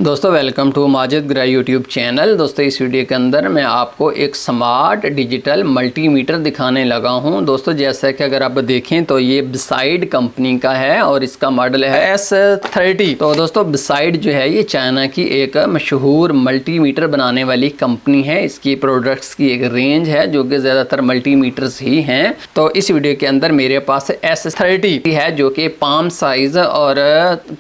दोस्तों welcome to Majid ग्रा YouTube channel. दोस्तों इस वीडियो के अंदर मैं आपको एक स्मार्ट डिजिटल मल्टीमीटर दिखाने लगा हूं। दोस्तों जैसा कि अगर आप देखें तो ये बिसाइड कंपनी का है और इसका मॉडल है S30। तो दोस्तों बिसाइड जो है ये चाइना की एक मशहूर मल्टीमीटर बनाने वाली कंपनी है। इसकी प्रोडक्ट्स की एक रेंज है जो कि ज़्यादातर मल्टीमीटर्स ही हैं। तो इस वीडियो के अंदर मेरे पास S30 है जो कि पाम साइज़ और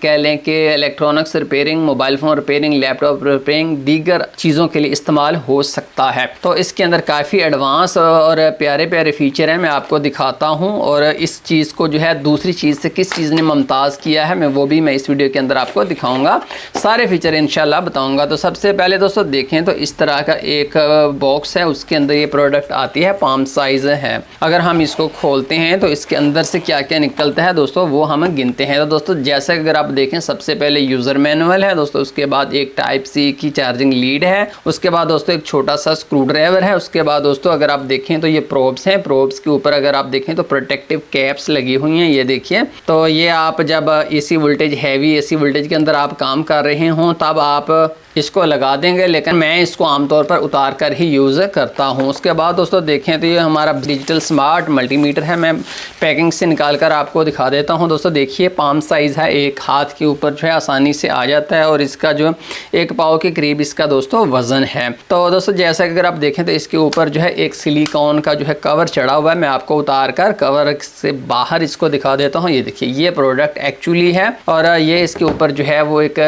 कह लें कि electronics repairing, mobile phone repairing, laptop repairing, दीगर चीज़ों के लिए इस्तेमाल हो सकता है। तो इसके अंदर काफ़ी एडवांस और प्यारे प्यारे फीचर हैं, मैं आपको दिखाता हूं। और इस चीज़ को जो है दूसरी चीज़ से किस चीज़ ने मुमताज़ किया है वो भी मैं इस वीडियो के अंदर आपको दिखाऊंगा। सारे फीचर इंशाल्लाह बताऊंगा। तो सबसे पहले दोस्तों देखें तो इस तरह का एक बॉक्स है, उसके अंदर ये प्रोडक्ट आती है, पाम साइज़ है। अगर हम इसको खोलते हैं तो इसके अंदर से क्या क्या निकलता है दोस्तों वो हम गिनते हैं। तो दोस्तों जैसे अगर आप देखें सबसे पहले यूज़र मैनुअल है दोस्तों, उसके बाद एक टाइप सी की चार्जिंग लीड है, उसके बाद दोस्तों एक छोटा सा स्क्रू ड्राइवर है, उसके बाद दोस्तों अगर आप देखें तो ये प्रोब्स हैं, प्रोब्स के ऊपर अगर आप देखें तो प्रोटेक्टिव कैप्स लगी हुई हैं, ये देखिए। तो ये आप जब AC voltage, heavy AC voltage के अंदर आप काम कर रहे हों तब आप इसको लगा देंगे, लेकिन मैं इसको आमतौर पर उतार कर ही यूज़ करता हूं। उसके बाद दोस्तों देखें तो ये हमारा डिजिटल स्मार्ट मल्टीमीटर है। मैं पैकिंग से निकाल कर आपको दिखा देता हूं। दोस्तों देखिए पाम साइज़ है, एक हाथ के ऊपर जो है आसानी से आ जाता है और इसका जो 1 पाव के करीब इसका दोस्तों वज़न है। तो दोस्तों जैसा कि अगर आप देखें तो इसके ऊपर जो है एक सिलिकॉन का जो है कवर चढ़ा हुआ है। मैं आपको उतार कर कवर से बाहर इसको दिखा देता हूँ। ये देखिए ये प्रोडक्ट एक्चुअली है और ये इसके ऊपर जो है वो एक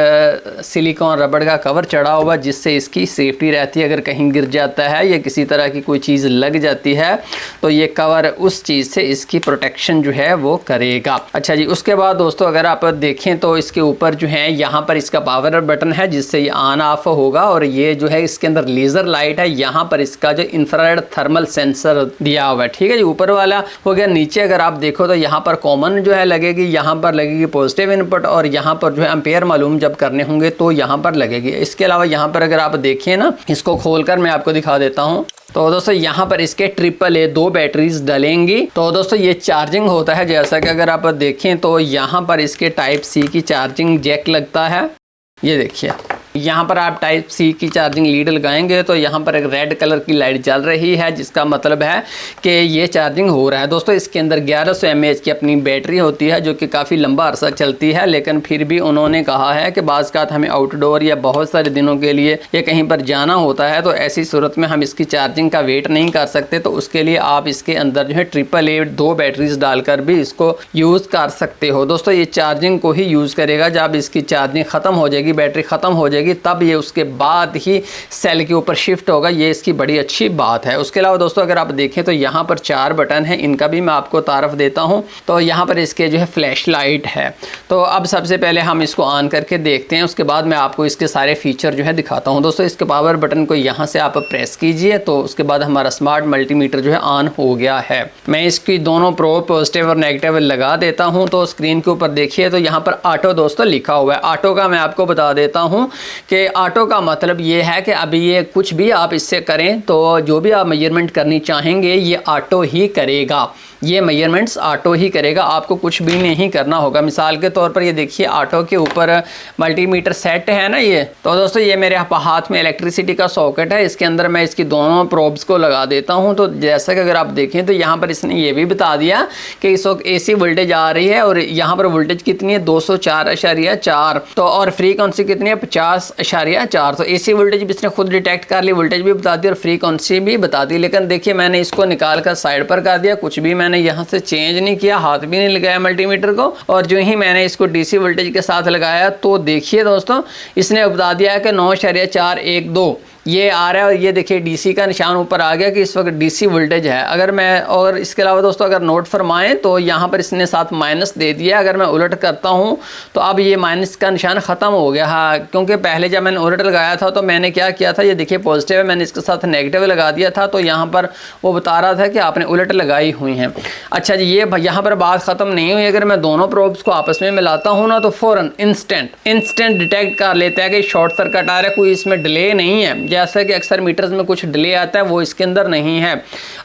सिलिकॉन रबड़ का कवर चढ़ा हुआ जिससे इसकी सेफ्टी रहती है। अगर कहीं गिर जाता है या किसी तरह की कोई चीज़ लग जाती है तो ये कवर उस चीज़ से इसकी प्रोटेक्शन जो है वो करेगा। अच्छा जी, उसके बाद दोस्तों अगर आप देखें तो इसके ऊपर जो है यहाँ पर इसका पावर बटन है जिससे ये ऑन ऑफ होगा और ये जो है इसके अंदर लेज़र लाइट है। यहाँ पर इसका जो इंफ्रारेड थर्मल सेंसर दिया हुआ है, ठीक है जी। ऊपर वाला हो गया। नीचे अगर आप देखो तो यहाँ पर कॉमन जो है लगेगी, यहाँ पर लगेगी पॉजिटिव इनपुट और यहाँ पर जो है एम्पेयर मालूम जब करने होंगे तो यहाँ पर लगेगी। इसके अलावा यहाँ पर अगर आप देखिए ना, इसको खोलकर मैं आपको दिखा देता हूँ। तो दोस्तों यहाँ पर इसके AAA 2 बैटरीज डलेंगी। तो दोस्तों ये चार्जिंग होता है, जैसा कि अगर आप देखें तो यहाँ पर इसके टाइप C की चार्जिंग जैक लगता है। ये देखिए यहाँ पर आप टाइप C की चार्जिंग लीड लगाएंगे तो यहाँ पर एक रेड कलर की लाइट जल रही है जिसका मतलब है कि ये चार्जिंग हो रहा है। दोस्तों इसके अंदर 1100 mAh की अपनी बैटरी होती है जो कि काफ़ी लंबा अरसा चलती है, लेकिन फिर भी उन्होंने कहा है कि बाज़ का हमें आउटडोर या बहुत सारे दिनों के लिए या कहीं पर जाना होता है तो ऐसी सूरत में हम इसकी चार्जिंग का वेट नहीं कर सकते। तो उसके लिए आप इसके अंदर जो है AAA 2 बैटरीज डालकर भी इसको यूज़ कर सकते हो। दोस्तों ये चार्जिंग को ही यूज़ करेगा, जब इसकी चार्जिंग ख़त्म हो जाएगी, बैटरी ख़त्म हो जाएगी तब ये उसके बाद ही सेल के ऊपर शिफ्ट होगा। ये इसकी बड़ी अच्छी बात है। उसके अलावा दोस्तों अगर आप देखें तो यहाँ पर 4 बटन हैं, इनका भी मैं आपको तारफ़ देता हूँ। तो यहाँ पर इसके जो है फ्लैश लाइट है। तो अब सबसे पहले हम इसको ऑन करके देखते हैं, उसके बाद मैं आपको इसके सारे फीचर जो है दिखाता हूँ। दोस्तों इसके पावर बटन को यहाँ से आप प्रेस कीजिए तो उसके बाद हमारा स्मार्ट मल्टीमीटर जो है ऑन हो गया है। मैं इसकी दोनों प्रोब पॉजिटिव और नेगेटिव लगा देता हूँ। तो स्क्रीन के ऊपर देखिए तो यहाँ पर ऑटो दोस्तों लिखा हुआ है। ऑटो का मैं आपको बता देता हूँ कि ऑटो का मतलब ये है कि अभी ये कुछ भी आप इससे करें तो जो भी आप मेजरमेंट करनी चाहेंगे ये ऑटो ही करेगा, ये मेजरमेंट्स ऑटो ही करेगा, आपको कुछ भी नहीं करना होगा। मिसाल के तौर पर ये देखिए ऑटो के ऊपर मल्टीमीटर सेट है ना ये। तो दोस्तों ये मेरे हाथ में इलेक्ट्रिसिटी का सॉकेट है, इसके अंदर मैं इसकी दोनों प्रोब्स को लगा देता हूँ। तो जैसा कि अगर आप देखें तो यहाँ पर इसने ये भी बता दिया कि इस वक्त AC वोल्टेज आ रही है और यहाँ पर वोल्टेज कितनी है 204.4। तो और फ्रीक्वेंसी कितनी है 50.4। तो AC वोल्टेज भी इसने खुद डिटेक्ट कर ली, वोल्टेज भी बता दी और फ्रीक्वेंसी भी बता दी। लेकिन देखिए मैंने इसको निकाल कर साइड पर कर दिया, कुछ भी मैंने यहाँ से चेंज नहीं किया, हाथ भी नहीं लगाया मल्टीमीटर को। और जो ही मैंने इसको DC वोल्टेज के साथ लगाया तो देखिए दोस्तों इसने बता दिया कि 9.412 ये आ रहा है और ये देखिए DC का निशान ऊपर आ गया कि इस वक्त DC वोल्टेज है। अगर मैं और इसके अलावा दोस्तों अगर नोट फरमाएं तो यहाँ पर इसने साथ माइनस दे दिया। अगर मैं उलट करता हूँ तो अब ये माइनस का निशान ख़त्म हो गया। हाँ, क्योंकि पहले जब मैंने उलट लगाया था तो मैंने क्या किया था, ये देखिए पॉजिटिव है, मैंने इसके साथ नेगेटिव लगा दिया था तो यहाँ पर वो बता रहा था कि आपने उलट लगाई हुई हैं। अच्छा जी, ये यहाँ पर बात ख़त्म नहीं हुई। अगर मैं दोनों प्रोब्स को आपस में मिलाता हूँ ना तो फ़ौरन इंस्टेंट डिटेक्ट कर लेता है कि शॉर्ट सर्किट आ रहा है, कोई इसमें डिले नहीं है। जैसा कि अक्सर मीटर्स में कुछ डिले आता है वो इसके अंदर नहीं है।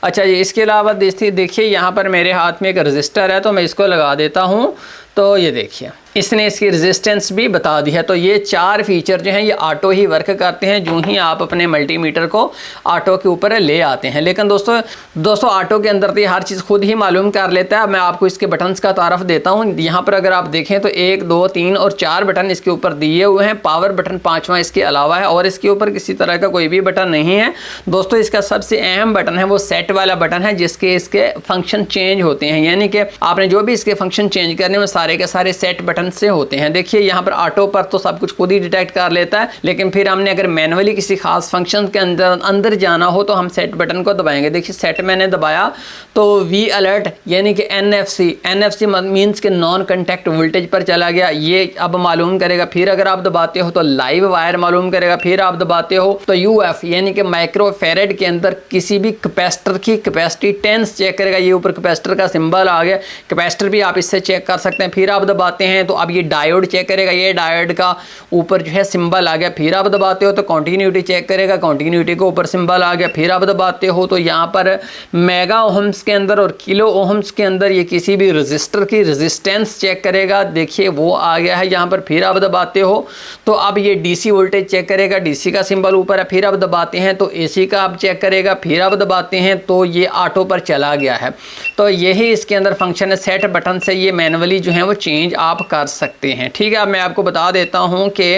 अच्छा जी, इसके अलावा देखिए यहाँ पर मेरे हाथ में एक रजिस्टर है तो मैं इसको लगा देता हूँ। तो ये देखिए इसने इसकी रेजिस्टेंस भी बता दी है। तो ये 4 फीचर जो हैं ये ऑटो ही वर्क करते हैं जो ही आप अपने मल्टीमीटर को ऑटो के ऊपर ले आते हैं। लेकिन दोस्तों ऑटो के अंदर तो ये हर चीज़ खुद ही मालूम कर लेता है। मैं आपको इसके बटन्स का तारफ देता हूँ। यहाँ पर अगर आप देखें तो 1, 2, 3 और 4 बटन इसके ऊपर दिए हुए हैं। पावर बटन 5वां इसके अलावा है और इसके ऊपर किसी तरह का कोई भी बटन नहीं है। दोस्तों इसका सबसे अहम बटन है वो सेट वाला बटन है जिसके इसके फंक्शन चेंज होते हैं, यानी कि आपने जो भी इसके फंक्शन चेंज करने में सारे के सारे सेट बटन से होते हैं। देखिए यहाँ पर ऑटो पर तो सब कुछ खुद ही डिटेक्ट कर लेता है, लेकिन फिर हमने अगर मैनुअली किसी खास फंक्शन के अंदर जाना हो तो हम सेट बटन को दबाएंगे। देखिए सेट मैंने दबाया तो वी अलर्ट यानी कि एनएफसी मीन्स के नॉन कॉन्टैक्ट वोल्टेज पर चला गया, ये अब मालूम करेगा। फिर अगर आप दबाते हो तो लाइव वायर मालूम करेगा। फिर आप दबाते हो तो यूएफ यानी कि माइक्रो फेरेड के अंदर किसी भी कैपेसिटर की कैपेसिटेंस चेक करेगा। ये ऊपर कैपेसिटर का सिंबल आ गया, कैपेसिटर भी आप इससे चेक कर सकते हैं। फिर आप दबाते हैं तो अब ये डायोड चेक करेगा, ये डायोड का ऊपर जो है सिंबल आ गया। फिर आप दबाते हो तो कॉन्टिन्यूटी चेक करेगा, कॉन्टिन्यूटी के ऊपर सिंबल आ गया। फिर आप दबाते हो तो यहाँ पर मेगा ओहम्स के अंदर और किलो ओहम्स के अंदर ये किसी भी रजिस्टर की रेजिस्टेंस चेक करेगा। देखिए वो आ गया है यहाँ पर। फिर आप दबाते हो तो अब ये डीसी वोल्टेज चेक करेगा, डीसी का सिंबल ऊपर है। फिर आप दबाते हैं तो एसी का आप चेक करेगा। फिर आप दबाते हैं तो ये ऑटो पर चला गया है। तो यही इसके अंदर फंक्शन है। सेट बटन से ये मैनुअली जो है वो चेंज आप कर सकते हैं। ठीक है, अब मैं आपको बता देता हूँ कि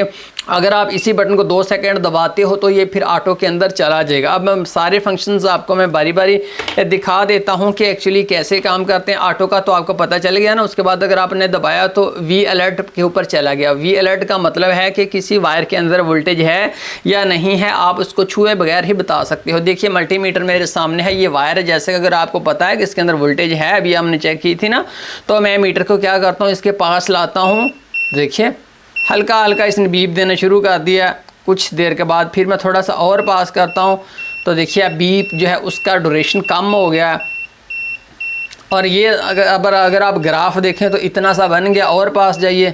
अगर आप इसी बटन को 2 सेकंड दबाते हो तो ये फिर ऑटो के अंदर चला जाएगा। अब मैं सारे फंक्शंस आपको मैं बारी बारी दिखा देता हूँ कि एक्चुअली कैसे काम करते हैं ऑटो का, तो आपको पता चल गया ना। उसके बाद अगर आपने दबाया तो वी अलर्ट के ऊपर चला गया। वी अलर्ट का मतलब है कि किसी वायर के अंदर वोल्टेज है या नहीं है, आप उसको छुए बगैर ही बता सकते हो। देखिए मल्टीमीटर मेरे सामने है, ये वायर है। जैसे अगर आपको पता है कि इसके अंदर वोल्टेज है, अभी हमने चेक की थी ना, तो मैं मीटर को क्या करता हूँ इसके पास लाता हूँ। देखिए हल्का हल्का इसने बीप देना शुरू कर दिया। कुछ देर के बाद फिर मैं थोड़ा सा और पास करता हूँ तो देखिए बीप जो है उसका ड्यूरेशन कम हो गया। और ये अगर आप ग्राफ देखें तो इतना सा बन गया। और पास जाइए,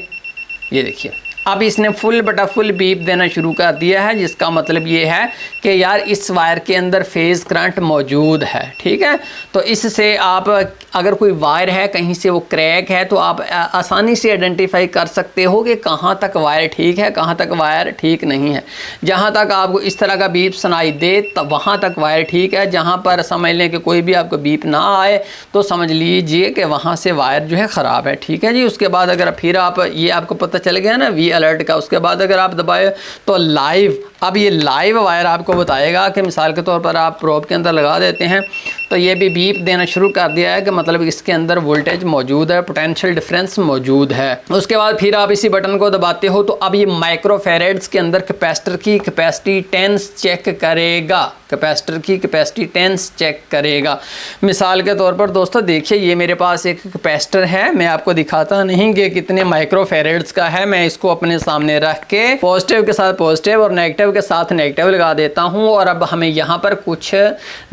ये देखिए अब इसने फुल बटा फुल बीप देना शुरू कर दिया है, जिसका मतलब ये है कि यार इस वायर के अंदर फेज़ करंट मौजूद है। ठीक है, तो इससे आप अगर कोई वायर है कहीं से वो क्रैक है तो आप आसानी से आइडेंटिफाई कर सकते हो कि कहाँ तक वायर ठीक है, कहाँ तक वायर ठीक नहीं है। जहाँ तक आपको इस तरह का बीप सुनाई दे तब वहाँ तक वायर ठीक है। जहाँ पर समझ लें कि कोई भी आपको बीप ना आए तो समझ लीजिए कि वहाँ से वायर जो है ख़राब है। ठीक है जी। उसके बाद अगर फिर आप ये आपको पता चल गया ना वी अलर्ट का, उसके बाद अगर आप दबाए तो लाइव, अब ये लाइव वायर आपको बताएगा कि मिसाल के तौर पर आप प्रोब के अंदर लगा देते हैं तो ये भी बीप देना शुरू कर दिया है कि मतलब इसके अंदर वोल्टेज मौजूद है, पोटेंशियल डिफरेंस मौजूद है। उसके बाद फिर आप इसी बटन को दबाते हो तो अब ये माइक्रोफेरेड्स के अंदर कैपेसिटर की कैपेसिटेंस चेक करेगा, कैपेसिटर की कैपेसिटेंस चेक करेगा। मिसाल के तौर पर दोस्तों देखिए ये मेरे पास एक कैपेसिटर है, मैं आपको दिखाता नहीं कि कितने माइक्रोफेरेड्स का है। मैं इसको अपने सामने रख के पॉजिटिव के साथ पॉजिटिव और नेगेटिव के साथ नेगेटिव लगा देता हूं और अब हमें यहाँ पर कुछ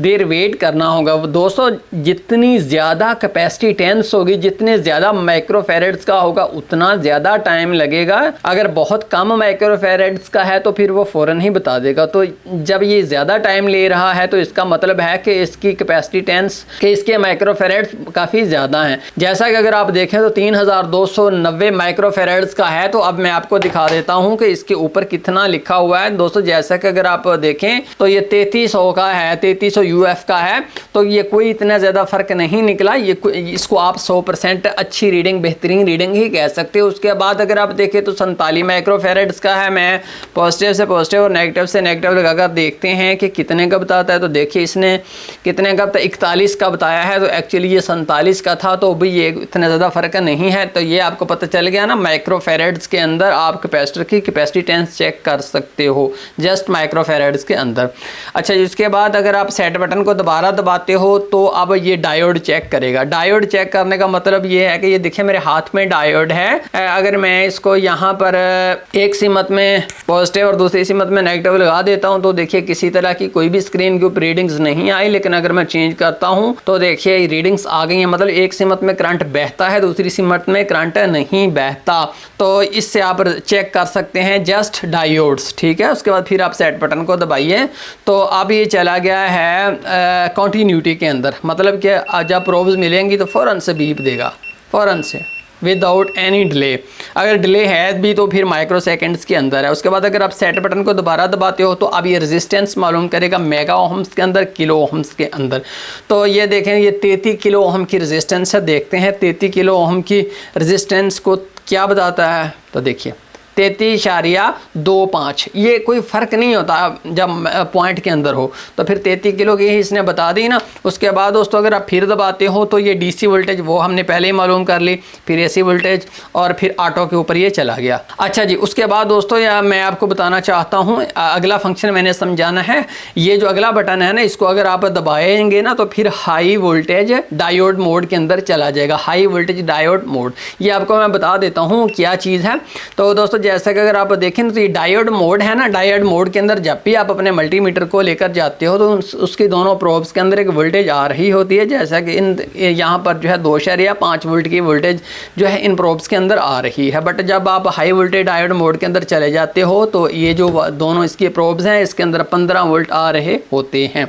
देर वेट करना होगा। दोस्तों जितनी ज़्यादा कैपेसिटेंस होगी, जितने ज़्यादा माइक्रोफेरेड्स का होगा उतना ज़्यादा टाइम लगेगा। अगर बहुत कम माइक्रोफेरेड्स का है तो फिर वो फ़ौरन ही बता देगा। तो जब ये ज़्यादा टाइम ले रहा है तो इसका मतलब है कि इसकी कैपेसिटेंस के इसके माइक्रोफेरेड्स काफ़ी ज़्यादा हैं। जैसा कि अगर आप देखें तो 3290 माइक्रोफेरेड्स का है। तो अब मैं आपको दिखा देता हूं कि इसके ऊपर कितना लिखा हुआ है। दोस्तों जैसा कि अगर आप देखें तो ये 3300 का है, 3300 यूएफ का है। तो ये कोई इतना ज़्यादा फ़र्क नहीं निकला। ये इसको आप 100% अच्छी रीडिंग, बेहतरीन रीडिंग ही कह सकते हो। उसके बाद अगर आप देखें तो 47 माइक्रोफेरेड्स का है। मैं पॉजिटिव से पॉजिटिव और नेगेटिव से नेगेटिव लगाकर देखते हैं कि कितने का बताता है। तो देखिए इसने कितने का 41 का बताया है, तो एक्चुअली ये 47 का था। तो भी ये इतना ज़्यादा फ़र्क नहीं है। तो ये आपको पता चल गया ना, माइक्रोफेरेड्स के अंदर आप कैपेसिटर की कैपेसिटेंस चेक कर सकते हो जस्ट माइक्रोफेरेड्स के अंदर। अच्छा, इसके बाद अगर आप सेट बटन को दोबारा दबाते हो तो अब ये डायोड चेक करेगा। डायोड चेक करने का मतलब ये है कि ये देखिए मेरे हाथ में डायोड है। अगर मैं इसको यहाँ पर एक सीमत में पॉजिटिव और दूसरी सीमत में नेगेटिव लगा देता हूँ तो देखिए किसी तरह की कोई भी स्क्रीन के ऊपर रीडिंग्स नहीं आई। लेकिन अगर मैं चेंज करता हूँ तो देखिए रीडिंग्स आ गई हैं। मतलब एक सीमत में करंट बहता है, दूसरी सीमत में करंट नहीं बहता। तो इससे आप चेक कर सकते हैं जस्ट डायोड्स। ठीक है, उसके बाद फिर आप सेट बटन को दबाइए तो अब ये चला गया है कॉन्टिन्यूटी के अंदर। मतलब कि जब प्रोब्स मिलेंगी तो फ़ौरन से बीप देगा, फ़ौरन से। Without any delay. अगर डिले है भी तो फिर माइक्रो सेकेंड्स के अंदर है। उसके बाद अगर आप सेट बटन को दोबारा दबाते हो तो अब ये रेजिस्टेंस मालूम करेगा मेगा ओहम्स के अंदर, किलो ओहम्स के अंदर। तो ये देखें, ये 33 किलो ओहम की रेजिस्टेंस है। देखते हैं 33 किलो ओहम की रेजिस्टेंस को क्या बताता है। तो देखिए 33.25, ये कोई फ़र्क नहीं होता जब पॉइंट के अंदर हो। तो फिर 33 किलो की ही इसने बता दी ना। उसके बाद दोस्तों अगर आप फिर दबाते हो तो ये डीसी वोल्टेज वो हमने पहले ही मालूम कर ली, फिर एसी वोल्टेज और फिर ऑटो के ऊपर ये चला गया। अच्छा जी, उसके बाद दोस्तों मैं आपको बताना चाहता हूँ अगला फंक्शन मैंने समझाना है। ये जो अगला बटन है ना, इसको अगर आप दबाएंगे ना तो फिर हाई वोल्टेज डायोड मोड के अंदर चला जाएगा। हाई वोल्टेज डायोड मोड, ये आपको मैं बता देता हूँ क्या चीज़ है। तो दोस्तों जैसा कि अगर आप देखें तो ये डायोड मोड है ना, डायोड मोड के अंदर जब भी आप अपने मल्टीमीटर को लेकर जाते हो तो उसकी दोनों प्रोब्स के अंदर एक वोल्टेज आ रही होती है। जैसा कि इन यहाँ पर जो है 2.5 वोल्ट की वोल्टेज जो है इन प्रोब्स के अंदर आ रही है। बट जब आप हाई वोल्टेज डायोड मोड के अंदर चले जाते हो तो ये जो दोनों इसके प्रोब्स हैं इसके अंदर 15 वोल्ट आ रहे होते हैं।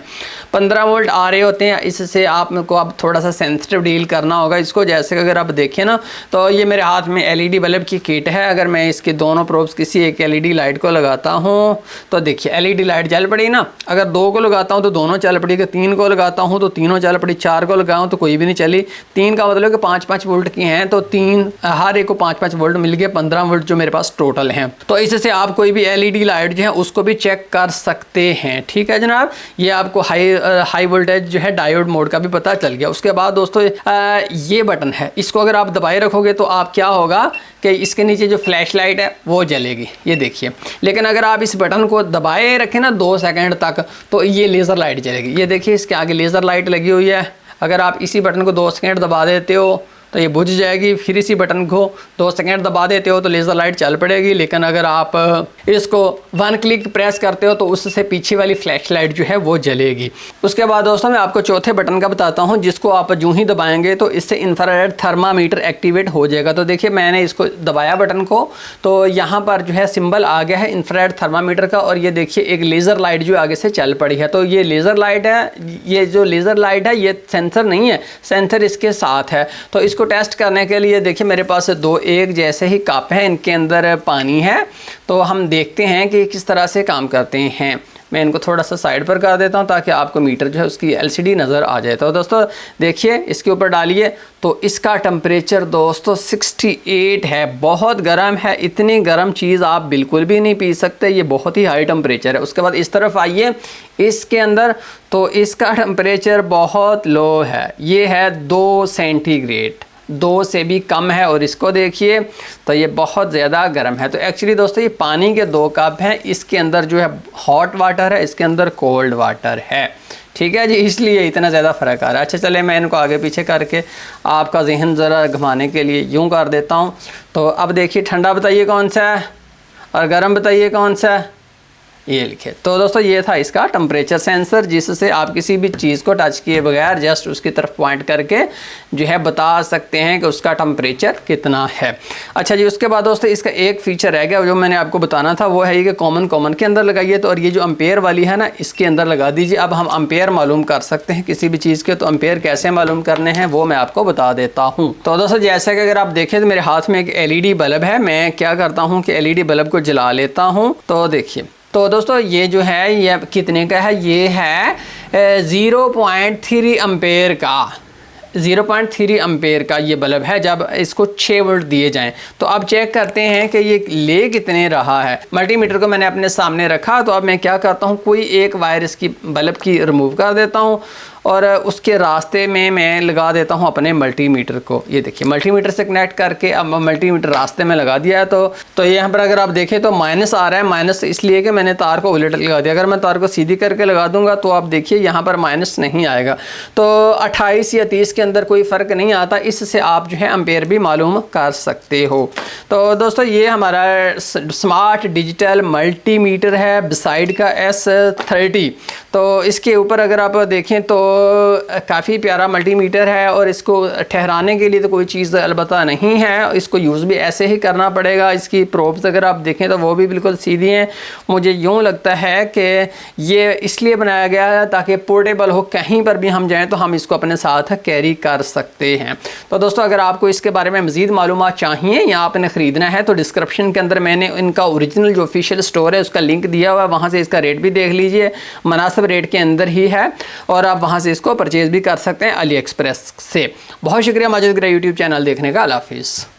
15 वोल्ट आ रहे होते हैं। इससे आपको अब थोड़ा सा सेंसिटिव डील करना होगा इसको। जैसे कि अगर आप देखें ना तो ये मेरे हाथ में एलईडी बल्ब की किट है। अगर मैं इसके दोनों प्रोब्स किसी एक एलईडी लाइट को लगाता हूँ तो देखिए एलईडी लाइट जल पड़ी ना। अगर 2 को लगाता हूँ तो दोनों चल पड़ी, अगर 3 को लगाता हूँ तो तीनों चल पड़ी, 4 को लगाऊँ तो कोई भी नहीं चली। 3 का मतलब कि 5-5 वोल्ट की हैं तो 3 हर एक को 5-5 वोल्ट मिल गए, 15 वोल्ट जो मेरे पास टोटल हैं। तो इससे आप कोई भी एलईडी लाइट जो है उसको भी चेक कर सकते हैं। ठीक है जनाब, ये आपको हाई वोल्टेज जो है डायोड मोड का भी पता चल गया। उसके बाद दोस्तों ये बटन है, इसको अगर आप दबाए रखोगे तो आप क्या होगा कि इसके नीचे जो फ्लैश लाइट है वो जलेगी, ये देखिए। लेकिन अगर आप इस बटन को दबाए रखें ना 2 सेकंड तक तो ये लेज़र लाइट जलेगी। ये देखिए इसके आगे लेज़र लाइट लगी हुई है। अगर आप इसी बटन को 2 सेकंड दबा देते हो तो ये बुझ जाएगी। फिर इसी बटन को 2 सेकंड दबा देते हो तो लेज़र लाइट चल पड़ेगी। लेकिन अगर आप इसको 1 क्लिक प्रेस करते हो तो उससे पीछे वाली फ्लैश लाइट जो है वो जलेगी। उसके बाद दोस्तों मैं आपको चौथे बटन का बताता हूँ, जिसको आप यूं ही दबाएंगे तो इससे इंफ्रारेड थर्मामीटर एक्टिवेट हो जाएगा। तो देखिए मैंने इसको दबाया बटन को तो यहाँ पर जो है सिंबल आ गया है इंफ्रारेड थर्मामीटर का। और ये देखिए एक लेज़र लाइट जो आगे से चल पड़ी है। तो ये लेज़र लाइट है, ये जो लेज़र लाइट है ये सेंसर नहीं है, सेंसर इसके साथ है। तो इसको टेस्ट करने के लिए देखिए मेरे पास 2 एक जैसे ही कप हैं, इनके अंदर पानी है। तो हम देखते हैं कि किस तरह से काम करते हैं। मैं इनको थोड़ा सा साइड पर कर देता हूं ताकि आपको मीटर जो है उसकी एलसीडी नज़र आ जाए। तो दोस्तों देखिए इसके ऊपर डालिए तो इसका टेम्परेचर दोस्तों 68 है। बहुत गर्म है, इतनी गर्म चीज़ आप बिल्कुल भी नहीं पी सकते, ये बहुत ही हाई टेम्परेचर है। उसके बाद इस तरफ आइए इसके अंदर तो इसका टेम्परेचर बहुत लो है, ये है 2 सेंटीग्रेड, 2 से भी कम है। और इसको देखिए तो ये बहुत ज़्यादा गर्म है। तो एक्चुअली दोस्तों ये पानी के 2 कप हैं, इसके अंदर जो है हॉट वाटर है, इसके अंदर कोल्ड वाटर है। ठीक है जी, इसलिए इतना ज़्यादा फ़र्क आ रहा है। अच्छा चले मैं इनको आगे पीछे करके आपका जहन ज़रा घुमाने के लिए यूँ कर देता हूँ। तो अब देखिए ठंडा बताइए कौन सा है और गर्म बताइए कौन सा है, ये लिखे। तो दोस्तों ये था इसका टेम्परेचर सेंसर, जिससे आप किसी भी चीज़ को टच किए बगैर जस्ट उसकी तरफ पॉइंट करके जो है बता सकते हैं कि उसका टेम्परेचर कितना है। अच्छा जी, उसके बाद दोस्तों इसका एक फीचर रह गया जो मैंने आपको बताना था, वो है कि कॉमन के अंदर लगाइए। तो और ये जो अम्पेयर वाली है ना इसके अंदर लगा दीजिए। अब हम अम्पेयर मालूम कर सकते हैं किसी भी चीज़ के, तो अम्पेयर कैसे मालूम करने हैं वो मैं आपको बता देता हूँ। तो दोस्तों जैसे कि अगर आप देखें तो मेरे हाथ में एक LED बल्ब है। मैं क्या करता हूँ कि LED बल्ब को जला लेता हूँ। तो देखिए तो दोस्तों ये जो है ये कितने का है, ये है 0.3 एम्पेयर का, 0.3 एम्पेयर का ये बल्ब है। जब इसको 6 वोल्ट दिए जाएं तो अब चेक करते हैं कि ये ले कितने रहा है। मल्टीमीटर को मैंने अपने सामने रखा तो अब मैं क्या करता हूँ, कोई एक वायर इसकी बल्ब की रिमूव कर देता हूँ और उसके रास्ते में मैं लगा देता हूँ अपने मल्टीमीटर को। ये देखिए मल्टीमीटर से कनेक्ट करके अब मल्टीमीटर रास्ते में लगा दिया है। तो यहाँ पर अगर आप देखें तो माइनस आ रहा है। माइनस इसलिए कि मैंने तार को उलट लगा दिया। अगर मैं तार को सीधी करके लगा दूंगा तो आप देखिए यहाँ पर माइनस नहीं आएगा। तो 28 या 30 के अंदर कोई फ़र्क नहीं आता। इससे आप जो है एम्पेयर भी मालूम कर सकते हो। तो दोस्तों ये हमारा स्मार्ट डिजिटल मल्टीमीटर है बिसाइड का S30। तो इसके ऊपर अगर आप देखें तो काफ़ी प्यारा मल्टीमीटर है और इसको ठहराने के लिए तो कोई चीज़ अलबत्ता नहीं है, इसको यूज़ भी ऐसे ही करना पड़ेगा। इसकी प्रोब्स अगर आप देखें तो वो भी बिल्कुल सीधी हैं। मुझे यूँ लगता है कि ये इसलिए बनाया गया है ताकि पोर्टेबल हो, कहीं पर भी हम जाएँ तो हम इसको अपने साथ कैरी कर सकते हैं। तो दोस्तों अगर आपको इसके बारे में मज़ीद मालूमात चाहिए या आपने ख़रीदना है तो डिस्क्रिप्शन के अंदर मैंने इनका ओरिजिनल जो ऑफिशियल स्टोर है उसका लिंक दिया हुआ है, वहाँ से इसका रेट भी देख लीजिए, मुनासिब रेट के अंदर ही है और आप वहाँ से इसको परचेज़ भी कर सकते हैं अली एक्सप्रेस से। बहुत शुक्रिया माजिद ग्रे यूट्यूब चैनल देखने का। अल्लाह हाफिज़।